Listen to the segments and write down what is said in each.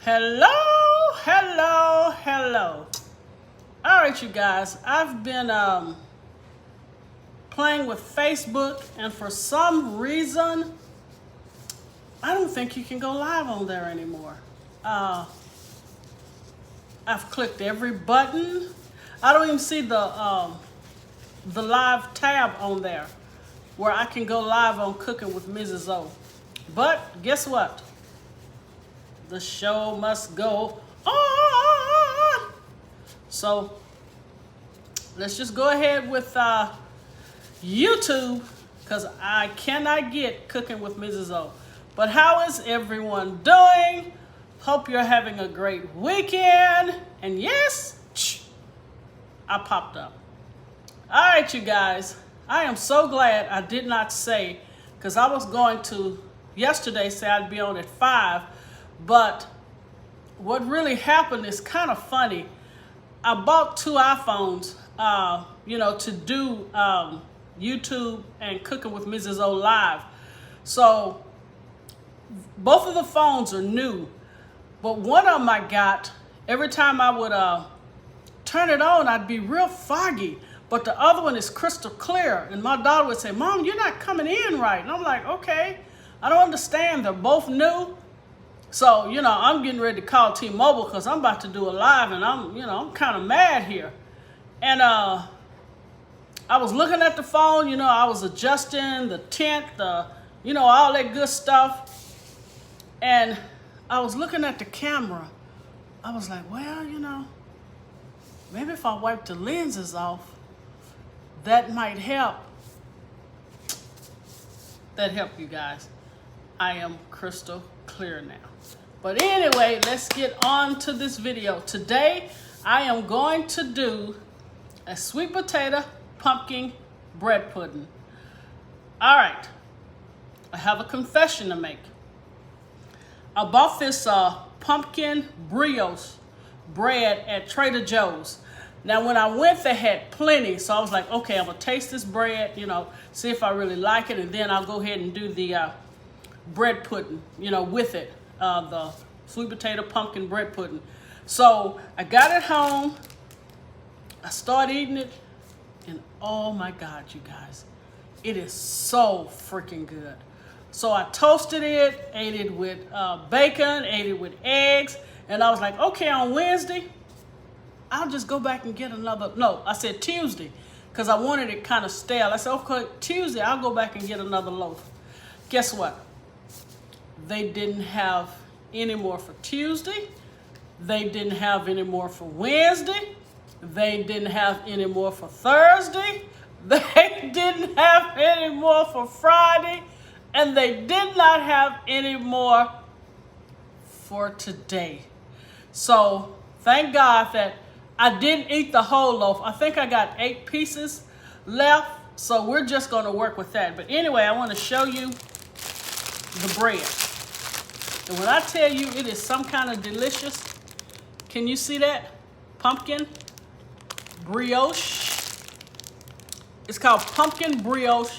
Hello, hello, hello. All right, you guys, I've been playing with Facebook, and for some reason, I don't think you can go live on there anymore. I've clicked every button. I don't even see the live tab on there where I can go live on Cooking with Mrs. O. But guess what? The show must go on. So let's just go ahead with YouTube, because I cannot get Cooking with Mrs. O. But how is everyone doing? Hope you're having a great weekend. And yes, I popped up. All right, you guys, I am so glad I did not say, because I was going to yesterday say I'd be on at 5. But what really happened is kind of funny. I bought 2 iPhones, to do YouTube and Cooking with Mrs. O live. So both of the phones are new, but one of them I got, every time I would turn it on, I'd be real foggy. But the other one is crystal clear. And my daughter would say, "Mom, you're not coming in right." And I'm like, okay, I don't understand. They're both new. So, I'm getting ready to call T-Mobile because I'm about to do a live, and I'm kind of mad here. And I was looking at the phone, I was adjusting the tint, all that good stuff. And I was looking at the camera. I was like, well, maybe if I wipe the lenses off, that might help. That helped, you guys. I am crystal clear now. But anyway, let's get on to this video. Today, I am going to do a sweet potato pumpkin bread pudding. All right, I have a confession to make. I bought this pumpkin brioche bread at Trader Joe's. Now, when I went, they had plenty, so I was like, okay, I'm gonna taste this bread, see if I really like it, and then I'll go ahead and do the bread pudding, with it, the sweet potato pumpkin bread pudding. So I got it home, I started eating it, and oh my God, you guys, it is so freaking good. So I toasted it, ate it with bacon, ate it with eggs, and I was like, okay, on Wednesday, I'll just go back and get another, no, I said Tuesday, because I wanted it kind of stale. I said, okay, Tuesday, I'll go back and get another loaf. Guess what? They didn't have any more for Tuesday. They didn't have any more for Wednesday. They didn't have any more for Thursday. They didn't have any more for Friday. And they did not have any more for today. So thank God that I didn't eat the whole loaf. I think I got 8 pieces left. So we're just going to work with that. But anyway, I want to show you the bread. And when I tell you it is some kind of delicious, can you see that? Pumpkin brioche. It's called pumpkin brioche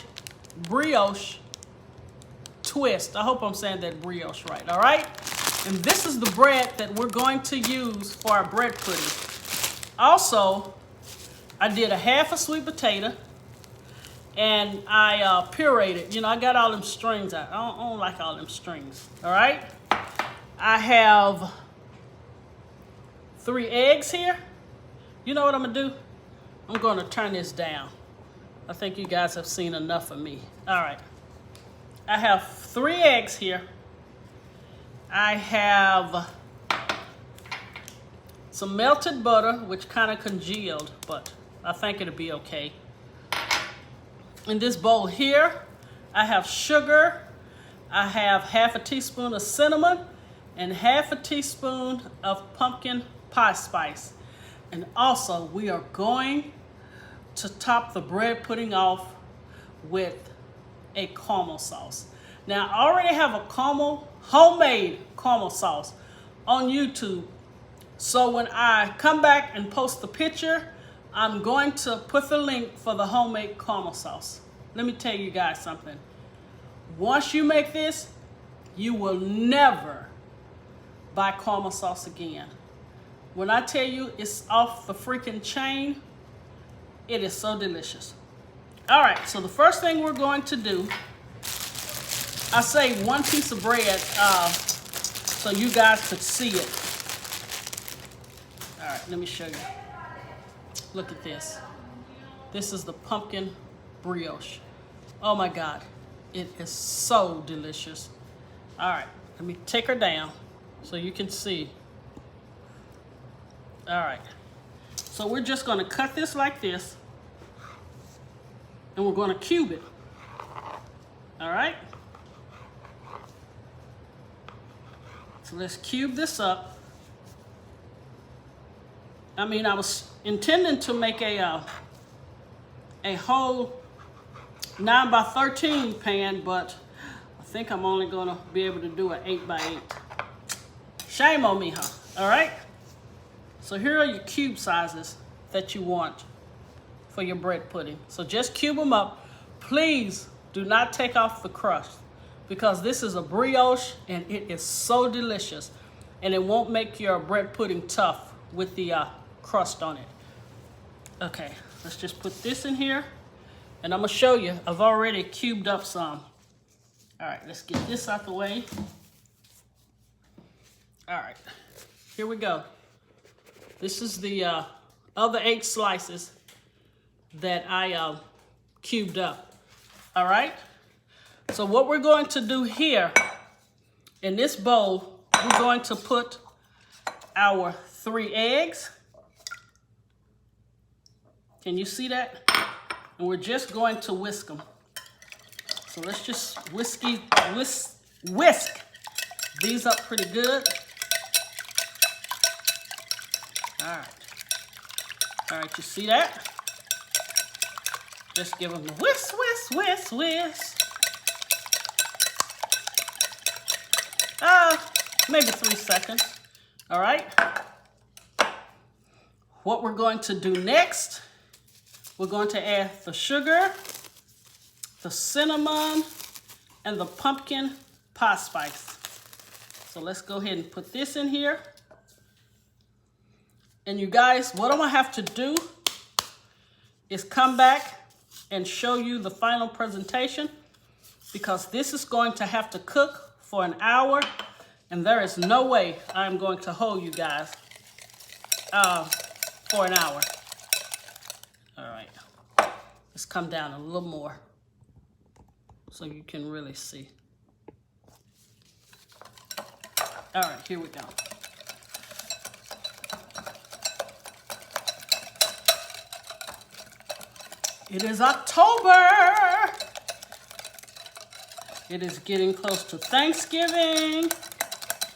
twist. I hope I'm saying that brioche right, all right? And this is the bread that we're going to use for our bread pudding. Also, I did a half a sweet potato, and I pureed it. I got all them strings out. I don't like all them strings, all right? I have 3 eggs here. You know what I'm gonna do? I'm gonna turn this down. I think you guys have seen enough of me. All right. I have 3 eggs here. I have some melted butter, which kind of congealed, but I think it'll be okay. In this bowl here, I have sugar. I have half a teaspoon of cinnamon and half a teaspoon of pumpkin pie spice. And also, we are going to top the bread pudding off with a caramel sauce. Now, I already have a homemade caramel sauce on YouTube. So when I come back and post the picture, I'm going to put the link for the homemade caramel sauce. Let me tell you guys something. Once you make this, you will never buy caramel sauce again. When I tell you it's off the freaking chain, it is so delicious. All right, so the first thing we're going to do, I say 1 piece of bread so you guys could see it. All right, let me show you. Look at this. This is the pumpkin brioche. Oh my God, it is so delicious. All right, let me take her down so you can see. All right, so we're just gonna cut this like this, and we're gonna cube it. All right? So let's cube this up. I mean, I was intending to make a whole 9 by 13 pan, but I think I'm only gonna be able to do an 8 by 8. Shame on me, huh? All right? So here are your cube sizes that you want for your bread pudding. So just cube them up. Please do not take off the crust because this is a brioche and it is so delicious, and it won't make your bread pudding tough with the crust on it. Okay, let's just put this in here, and I'm gonna show you, I've already cubed up some. All right, let's get this out the way. All right, here we go. This is the other 8 slices that I cubed up. All right? So what we're going to do here in this bowl, we're going to put our 3 eggs. Can you see that? And we're just going to whisk them. So let's just whisk these up pretty good. All right, you see that? Just give them a whisk, whisk, whisk, whisk. Maybe 3 seconds. All right. What we're going to do next, we're going to add the sugar, the cinnamon, and the pumpkin pie spice. So let's go ahead and put this in here. And you guys, what I'm gonna have to do is come back and show you the final presentation, because this is going to have to cook for an hour, and there is no way I'm going to hold you guys for an hour. All right, let's come down a little more so you can really see. All right, here we go. It is October. It is getting close to Thanksgiving.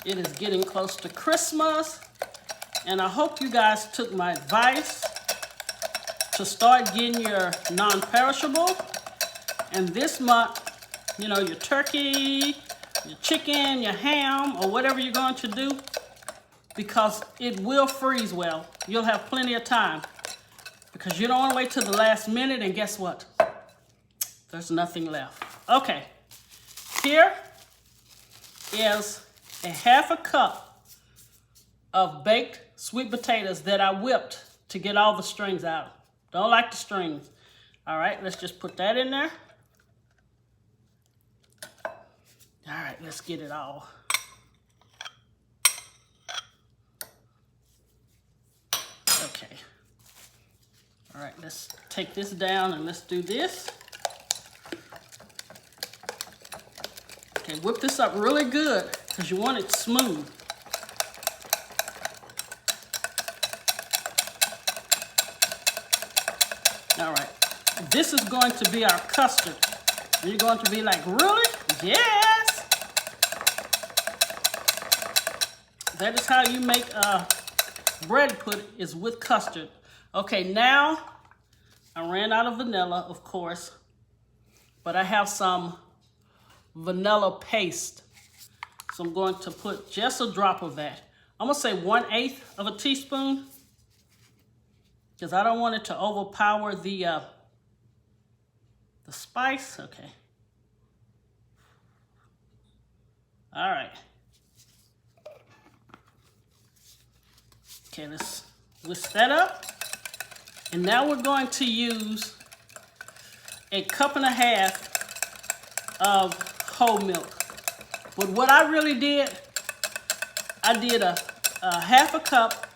It is getting close to Christmas. And I hope you guys took my advice to start getting your non-perishable. And this month, you know, your turkey, your chicken, your ham, or whatever you're going to do, because it will freeze well. You'll have plenty of time. Because you don't want to wait till the last minute, and guess what? There's nothing left. Okay, here is a 1/2 cup of baked sweet potatoes that I whipped to get all the strings out. Don't like the strings. All right, let's just put that in there. All right, let's get it all. Okay. All right, let's take this down and let's do this. Okay, whip this up really good because you want it smooth. All right, this is going to be our custard. And you're going to be like, really? Yes! That is how you make bread pudding, is with custard. Okay, now I ran out of vanilla, of course, but I have some vanilla paste. So I'm going to put just a drop of that. I'm gonna say 1/8 of a teaspoon, because I don't want it to overpower the spice. Okay. All right. Okay, let's whisk that up. And now we're going to use a 1.5 cups of whole milk. But what I really did, I did a 1/2 cup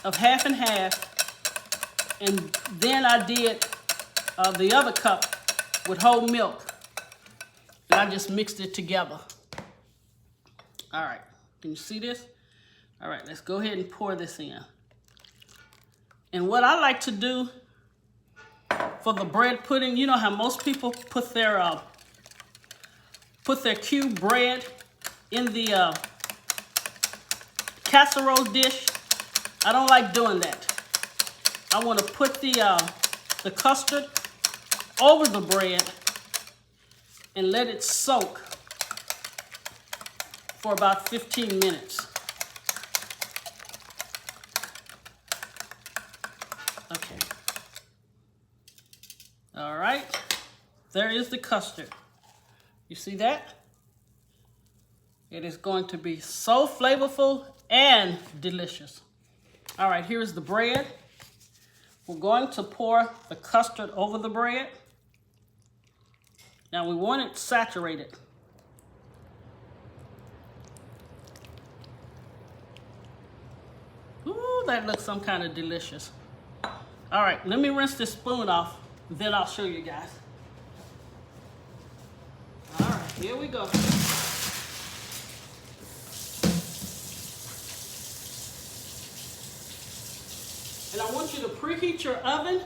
of half and half, and then I did the other cup with whole milk, and I just mixed it together. All right, can you see this? All right, let's go ahead and pour this in. And what I like to do for the bread pudding, you know how most people put their cubed bread in the casserole dish. I don't like doing that. I want to put the custard over the bread and let it soak for about 15 minutes. Okay. All right. There is the custard. You see that? It is going to be so flavorful and delicious. All right, here's the bread. We're going to pour the custard over the bread. Now we want it saturated. Ooh, that looks some kind of delicious. All right, let me rinse this spoon off, then I'll show you guys. All right, here we go. And I want you to preheat your oven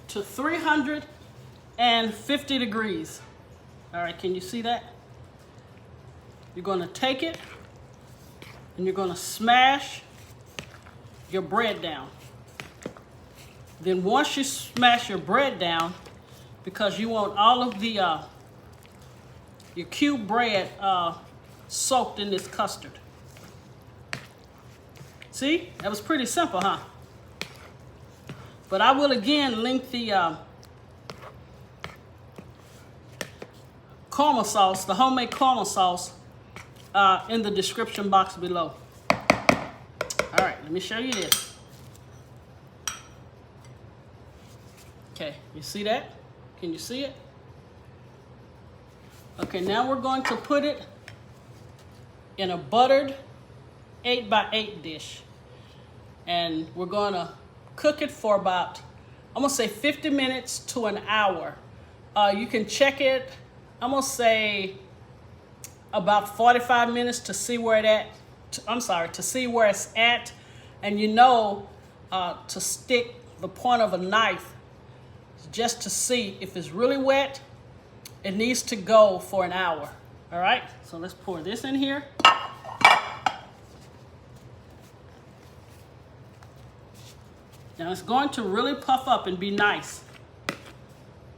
to 350 degrees. All right, can you see that? You're going to take it and you're going to smash your bread down. Then once you smash your bread down, because you want all of the your cubed bread soaked in this custard. See, that was pretty simple, huh? But I will again link the caramel sauce, the homemade caramel sauce, in the description box below. All right, let me show you this. Okay, you see that? Can you see it? Okay, now we're going to put it in a buttered 8x8 dish. And we're going to cook it for about, I'm gonna say 50 minutes to an hour. You can check it, I'm gonna say about 45 minutes to see where to see where it's at. And you know, to stick the point of a knife just to see if it's really wet. It needs to go for an hour. All right, so let's pour this in here. Now it's going to really puff up and be nice.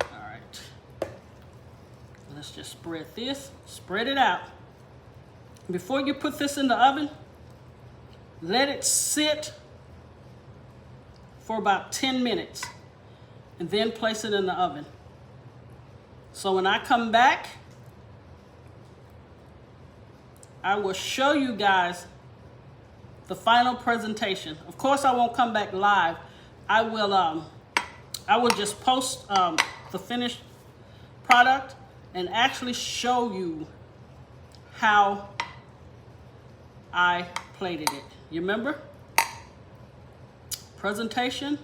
All right. Let's just spread it out. Before you put this in the oven, let it sit for about 10 minutes and then place it in the oven. So when I come back, I will show you guys the final presentation. Of course, I won't come back live. I will just post the finished product and actually show you how I plated it. You remember? Presentation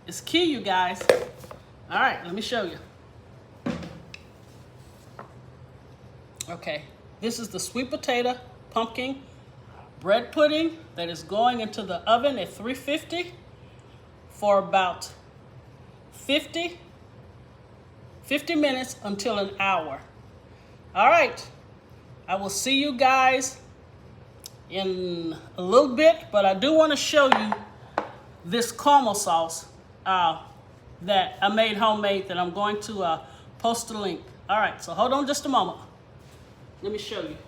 is key, you guys. All right, let me show you. Okay, this is the sweet potato pumpkin bread pudding that is going into the oven at 350 for about 50 minutes until an hour. All right, I will see you guys in a little bit, but I do want to show you this caramel sauce that I made homemade that I'm going to post a link. All right, so hold on just a moment. Let me show you.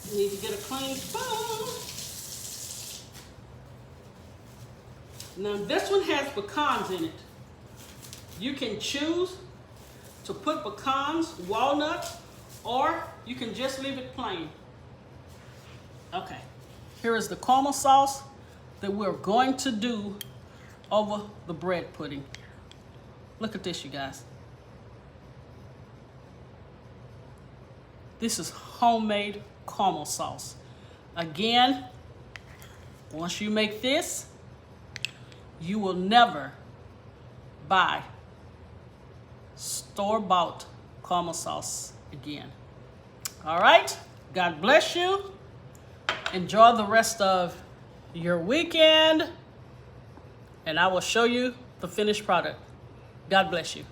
You need to get a clean spoon. Now this one has pecans in it. You can choose to put pecans, walnuts, or you can just leave it plain. Okay, Here is the caramel sauce that we're going to do over the bread pudding. Look at this, you guys. This is homemade caramel sauce. Again, once you make this, you will never buy store-bought caramel sauce again. All right, God bless you. Enjoy the rest of your weekend, and I will show you the finished product. God bless you.